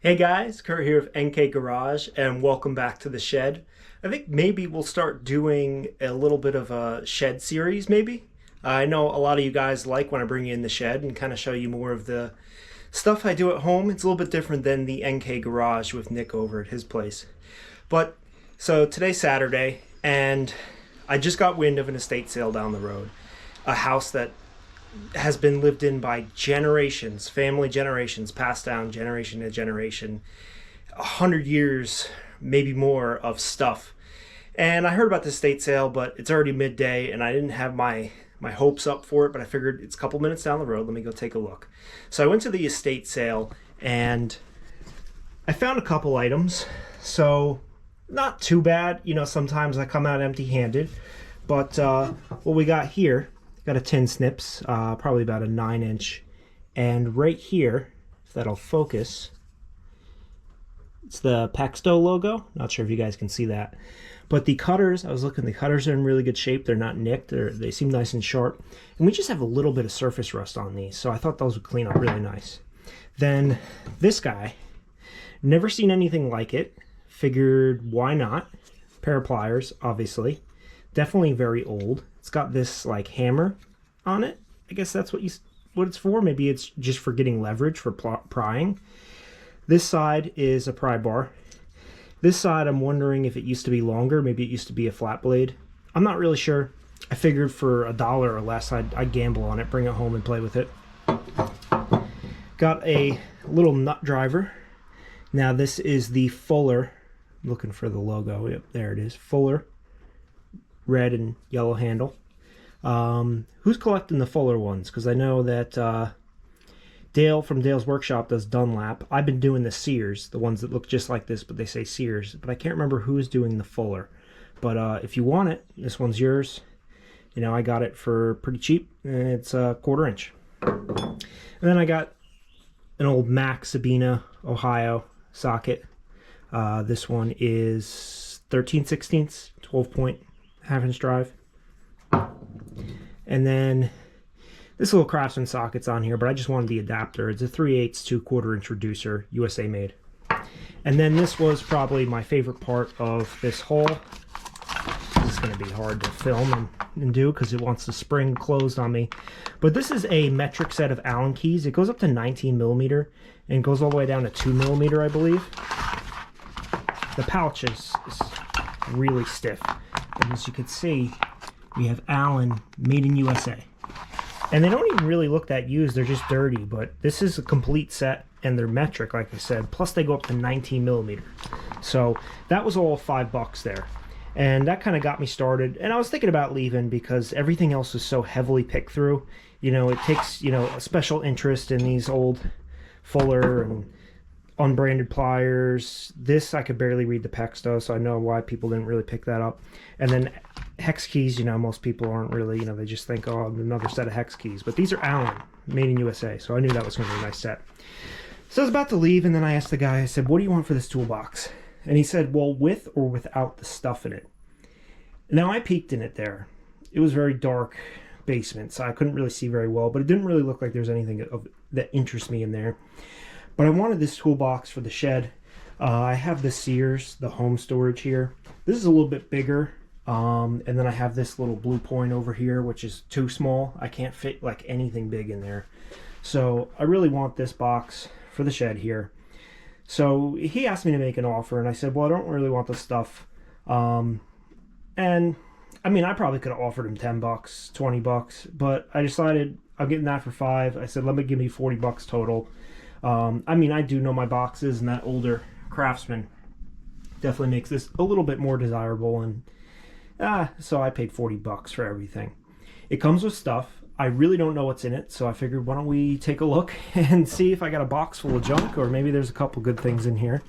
Hey guys, Kurt here of NK Garage, and welcome back to the shed. I think maybe we'll start doing a little bit of a shed series, maybe. I know a lot of you guys like when I bring you in the shed and kind of show you more of the stuff I do at home. It's a little bit different than the NK Garage with Nick over at his place. But, so today's Saturday, and I just got wind of an estate sale down the road. A house that has been lived in by generations, family generations, passed down generation to generation, 100 years, maybe more of stuff. And I heard about the estate sale, but it's already midday, and I didn't have my hopes up for it. But I figured it's a couple minutes down the road. Let me go take a look. So I went to the estate sale, and I found a couple items. So not too bad. You know, sometimes I come out empty-handed, but what we got here. Got a tin snips, probably about a 9-inch, and right here, if that'll focus, it's the Pexto logo. Not sure if you guys can see that, but the cutters, I was looking, the cutters are in really good shape. They're not nicked. They seem nice and sharp, and we just have a little bit of surface rust on these, so I thought those would clean up really nice. Then this guy, never seen anything like it. Figured why not? Pair of pliers, obviously. Definitely very old. It's got this like hammer on it. I guess that's what it's for. Maybe it's just for getting leverage for prying. This side is a pry bar. This side, I'm wondering if it used to be longer. Maybe it used to be a flat blade. I'm not really sure. I figured for $1 or less, I'd gamble on it, bring it home and play with it. Got a little nut driver. Now this is the Fuller. I'm looking for the logo. Yep, there it is. Fuller. Red and yellow handle. Who's collecting the Fuller ones? Because I know that Dale from Dale's Workshop does Dunlap. I've been doing the Sears, the ones that look just like this, but they say Sears. But I can't remember who's doing the Fuller. But if you want it, this one's yours. You know, I got it for pretty cheap. And it's a 1/4 inch. And then I got an old Mac Sabina, Ohio socket. This one is 13/16, 12-point. 1/2 inch drive. And then this little Craftsman socket's on here, but I just wanted the adapter. It's a 3/8 to 1/4 inch reducer, USA made. And then this was probably my favorite part of this haul. This is going to be hard to film and do because it wants the spring closed on me. But this is a metric set of Allen keys. It goes up to 19mm and goes all the way down to 2mm, I believe. The pouch is really stiff. And as you can see, we have Allen made in USA. And they don't even really look that used, they're just dirty, but this is a complete set and they're metric, like I said, plus they go up to 19mm. So that was all $5 there. And that kind of got me started. And I was thinking about leaving because everything else is so heavily picked through. You know, it takes, you know, a special interest in these old Fuller and unbranded pliers. This I could barely read the Pexto, so I know why people didn't really pick that up. And then hex keys, you know, most people aren't really, you know, they just think, oh, another set of hex keys. But these are Allen, made in USA, so I knew that was going to be a nice set. So I was about to leave, and then I asked the guy, I said, what do you want for this toolbox? And he said, well, with or without the stuff in it. Now I peeked in it there. It was very dark basement, so I couldn't really see very well, but it didn't really look like there was anything that interests me in there. But I wanted this toolbox for the shed. I have the Sears, the home storage here. This is a little bit bigger. And then I have this little blue point over here, which is too small. I can't fit like anything big in there. So I really want this box for the shed here. So he asked me to make an offer, and I said, well, I don't really want the stuff. And I mean, I probably could have offered him $10, $20, but I decided I'm getting that for $5. I said, let me give me $40 total. I mean, I do know my boxes, and that older Craftsman definitely makes this a little bit more desirable, and so I paid $40 for everything. It comes with stuff. I really don't know what's in it, so I figured why don't we take a look and see if I got a box full of junk, or maybe there's a couple good things in here.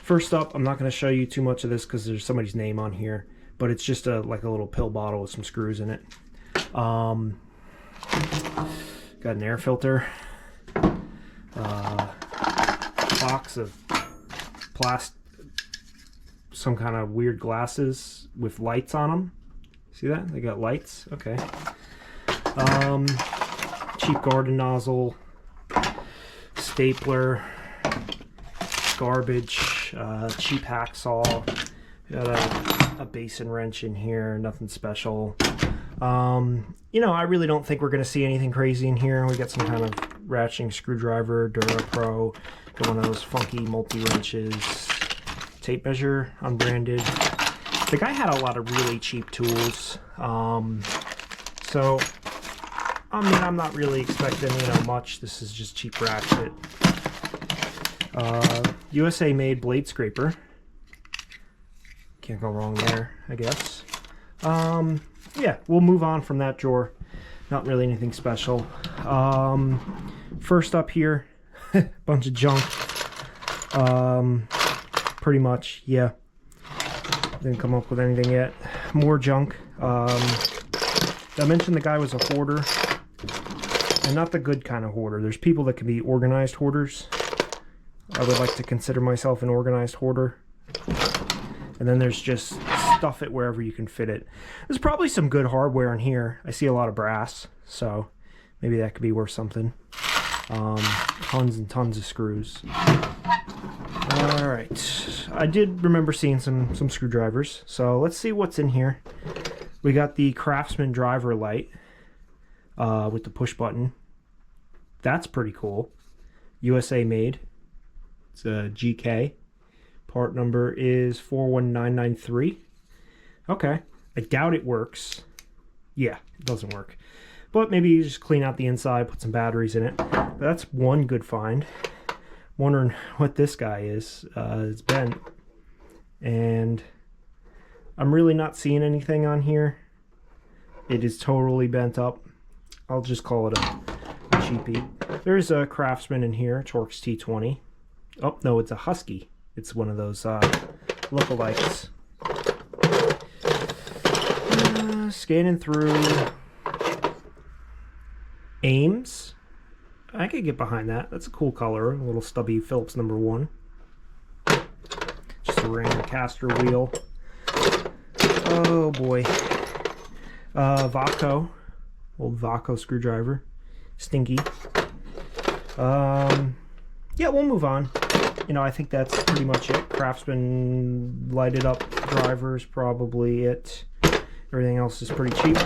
First up, I'm not going to show you too much of this because there's somebody's name on here, but it's just like a little pill bottle with some screws in it. Got an air filter. Box of some kind of weird glasses with lights on them. See that? They got lights. Okay. Cheap garden nozzle, stapler, garbage. Cheap hacksaw. Got a basin wrench in here, nothing special. You know, I really don't think we're going to see anything crazy in here. We got some kind of ratcheting screwdriver, DuraPro, got one of those funky multi-wrenches, tape measure, unbranded. The guy had a lot of really cheap tools, so I mean, I'm not really expecting, you know, much. This is just cheap ratchet. USA made blade scraper. Can't go wrong there, I guess. Yeah, we'll move on from that drawer. Not really anything special. First up here, bunch of junk. Pretty much, yeah. Didn't come up with anything yet. More junk. I mentioned the guy was a hoarder, and not the good kind of hoarder. There's people that can be organized hoarders. I would like to consider myself an organized hoarder. And then there's just stuff it wherever you can fit it. There's probably some good hardware in here. I see a lot of brass, so maybe that could be worth something. Tons and tons of screws. All right, I did remember seeing some screwdrivers, so let's see what's in here. We got the Craftsman driver light with the push button. That's pretty cool. USA made. It's a GK. Part number is 41993. Okay, I doubt it works. Yeah, it doesn't work. But maybe you just clean out the inside, put some batteries in it. But that's one good find. Wondering what this guy is. It's bent. And I'm really not seeing anything on here. It is totally bent up. I'll just call it a cheapie. There's a Craftsman in here, Torx T20. Oh, no, it's a Husky. It's one of those lookalikes. Scanning through. Ames. I could get behind that. That's a cool color. A little stubby Phillips #1. Just a random caster wheel. Oh boy. Vaco. Old Vaco screwdriver. Stinky. Yeah, we'll move on. You know, I think that's pretty much it. Craftsman lighted up drivers, probably it. Everything else is pretty cheap.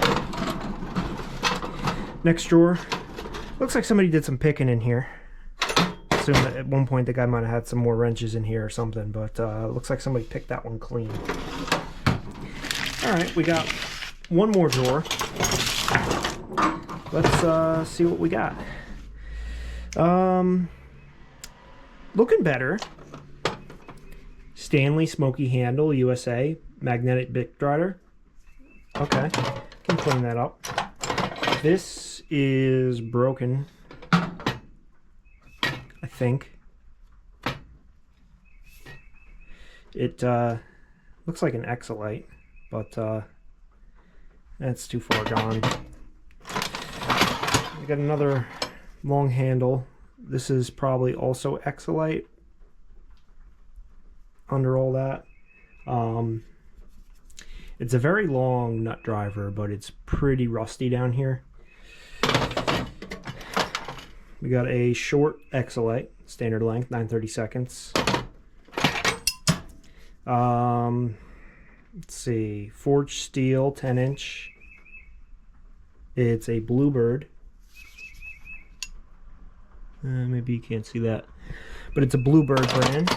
Next drawer. Looks like somebody did some picking in here. Assume that at one point the guy might have had some more wrenches in here or something, but looks like somebody picked that one clean. Alright, we got one more drawer. Let's see what we got. Looking better. Stanley Smoky Handle USA Magnetic Bic Driver. Okay, can clean that up. This is broken, I think. It looks like an Exolite, but that's too far gone. We got another long handle. This is probably also Exolite under all that. It's a very long nut driver, but it's pretty rusty down here. We got a short Exolite, standard length, 9/32. Let's see, forged steel, 10-inch. It's a Bluebird. Maybe you can't see that, but it's a Bluebird brand.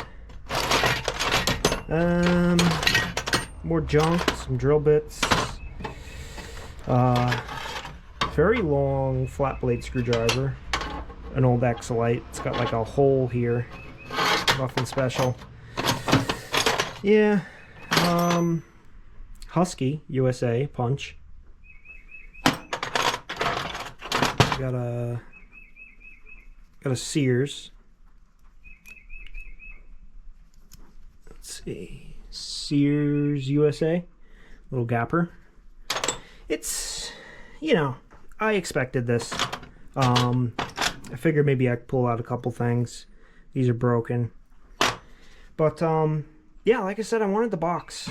More junk, some drill bits. Very long flat blade screwdriver. An old Exolite. It's got like a hole here. Nothing special. Yeah. Husky USA punch. Got a Sears. Let's see. Sears USA. Little gapper. It's, you know, I expected this. I figured maybe I could pull out a couple things. These are broken. But, yeah, like I said, I wanted the box.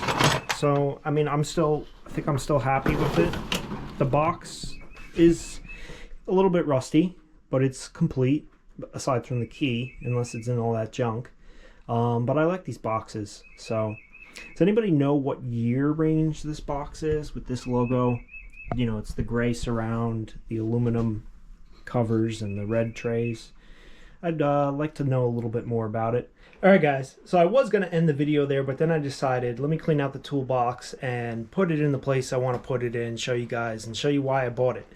So, I mean, I think I'm still happy with it. The box is a little bit rusty, but it's complete, aside from the key, unless it's in all that junk. But I like these boxes. So does anybody know what year range this box is with this logo? You know, it's the gray surround, the aluminum covers, and the red trays. I'd like to know a little bit more about it. Alright guys, so I was going to end the video there, but then I decided, let me clean out the toolbox and put it in the place I want to put it in, show you guys, and show you why I bought it.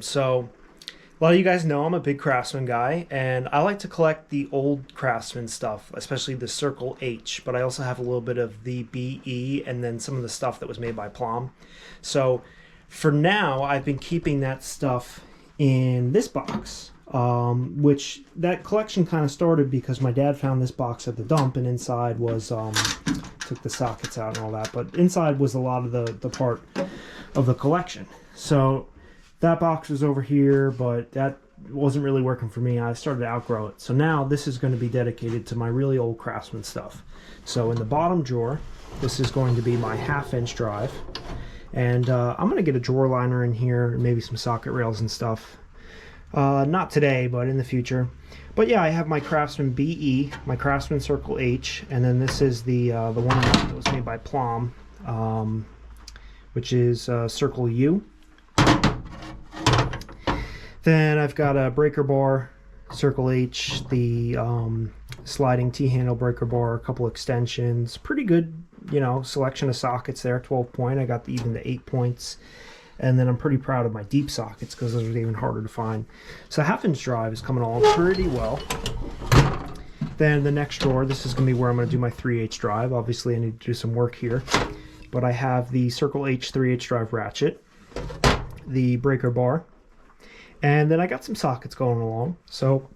So, a lot of you guys know I'm a big Craftsman guy, and I like to collect the old Craftsman stuff, especially the Circle H, but I also have a little bit of the BE, and then some of the stuff that was made by Plum. So, for now, I've been keeping that stuff in this box. Which that collection kind of started because my dad found this box at the dump, and inside was took the sockets out and all that, but inside was a lot of the part of the collection. So that box was over here, but that wasn't really working for me. I started to outgrow it. So now this is going to be dedicated to my really old Craftsman stuff. So in the bottom drawer, this is going to be my 1/2-inch drive, and I'm going to get a drawer liner in here, maybe some socket rails and stuff. Not today, but in the future. But yeah, I have my Craftsman BE, my Craftsman Circle H, and then this is the one that was made by Plum, which is Circle U. Then I've got a breaker bar, Circle H, the sliding T-handle breaker bar, a couple extensions, pretty good, you know, selection of sockets there, 12-point. I got even the 8 points. And then I'm pretty proud of my deep sockets because those are even harder to find. So 1/2-inch drive is coming along pretty well. Then the next drawer, this is going to be where I'm going to do my 3/8 drive. Obviously I need to do some work here. But I have the Circle H 3/8 drive ratchet, the breaker bar, and then I got some sockets going along. So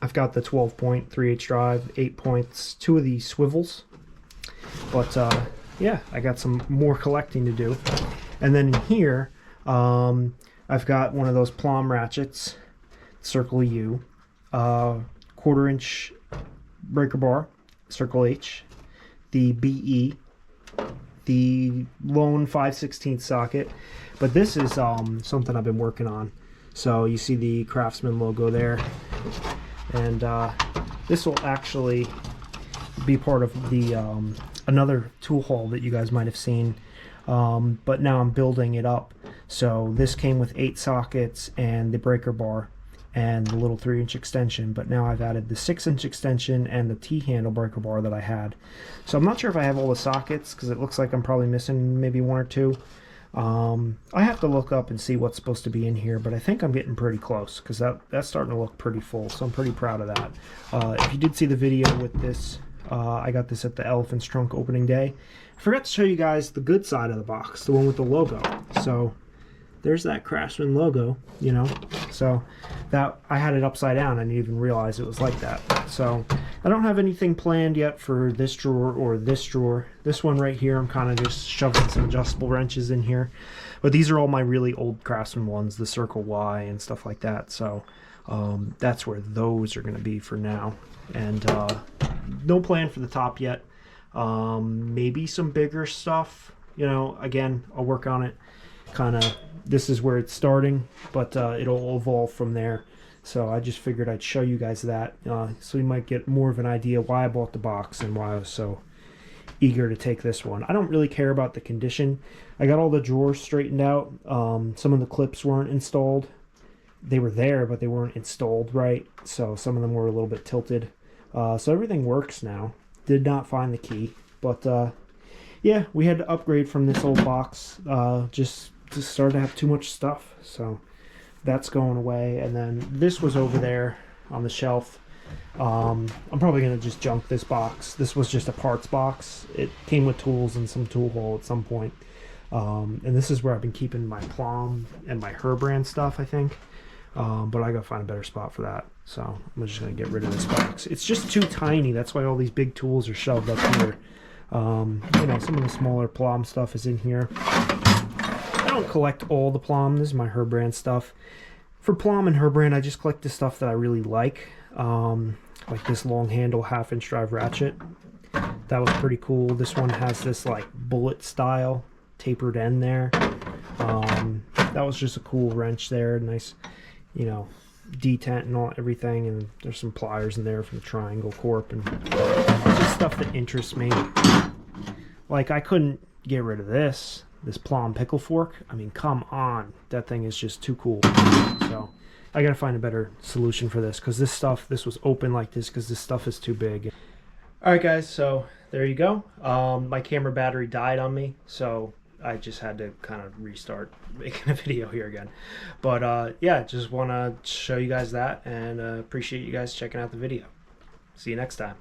I've got the 12-point 3/8 drive, 8 points, 2 of these swivels. But yeah, I got some more collecting to do. And then in here, I've got one of those Plum ratchets, Circle U, 1/4-inch breaker bar, Circle H, the BE, the lone 5/16 socket. But this is something I've been working on. So you see the Craftsman logo there. And this will actually be part of the another tool haul that you guys might have seen. But now I'm building it up. So this came with 8 sockets and the breaker bar and the little 3-inch extension, but now I've added the 6-inch extension and the T-handle breaker bar that I had. So I'm not sure if I have all the sockets because it looks like I'm probably missing maybe 1 or 2. I have to look up and see what's supposed to be in here, but I think I'm getting pretty close because that's starting to look pretty full, so I'm pretty proud of that. If you did see the video with this, I got this at the Elephant's Trunk opening day. I forgot to show you guys the good side of the box, the one with the logo. So there's that Craftsman logo, you know. So that I had it upside down. I didn't even realize it was like that. So I don't have anything planned yet for this drawer or this drawer. This one right here, I'm kind of just shoving some adjustable wrenches in here. But these are all my really old Craftsman ones, the Circle Y and stuff like that. So that's where those are going to be for now. And no plan for the top yet. Maybe some bigger stuff, you know. Again, I'll work on it. Kind of, this is where it's starting, but it'll evolve from there. So I just figured I'd show you guys that, so you might get more of an idea why I bought the box and why I was so eager to take this one. I don't really care about the condition. I got all the drawers straightened out. Some of the clips weren't installed. They were there, but they weren't installed right, so some of them were a little bit tilted. So everything works now. Did not find the key, but yeah, we had to upgrade from this old box. Just started to have too much stuff, so that's going away. And then this was over there on the shelf. I'm probably gonna just junk this box. This was just a parts box. It came with tools and some tool hole at some point. And this is where I've been keeping my Plum and my Herbrand stuff, I think. But I gotta find a better spot for that. So I'm just gonna get rid of this box. It's just too tiny. That's why all these big tools are shoved up here. You know, some of the smaller Plum stuff is in here. I don't collect all the Plum. This is my Herbrand stuff. For Plum and Herbrand, I just collect the stuff that I really like this long handle 1/2-inch drive ratchet. That was pretty cool. This one has this like bullet style tapered end there. That was just a cool wrench there. Nice, you know, detent and everything, and there's some pliers in there from the Triangle Corp, and it's just stuff that interests me. Like, I couldn't get rid of this plum pickle fork. I mean, come on, that thing is just too cool. So I gotta find a better solution for this, because this was open like this because this stuff is too big. All right, guys, so there you go. My camera battery died on me, so I just had to kind of restart making a video here again. But yeah, just want to show you guys that, and appreciate you guys checking out the video. See you next time.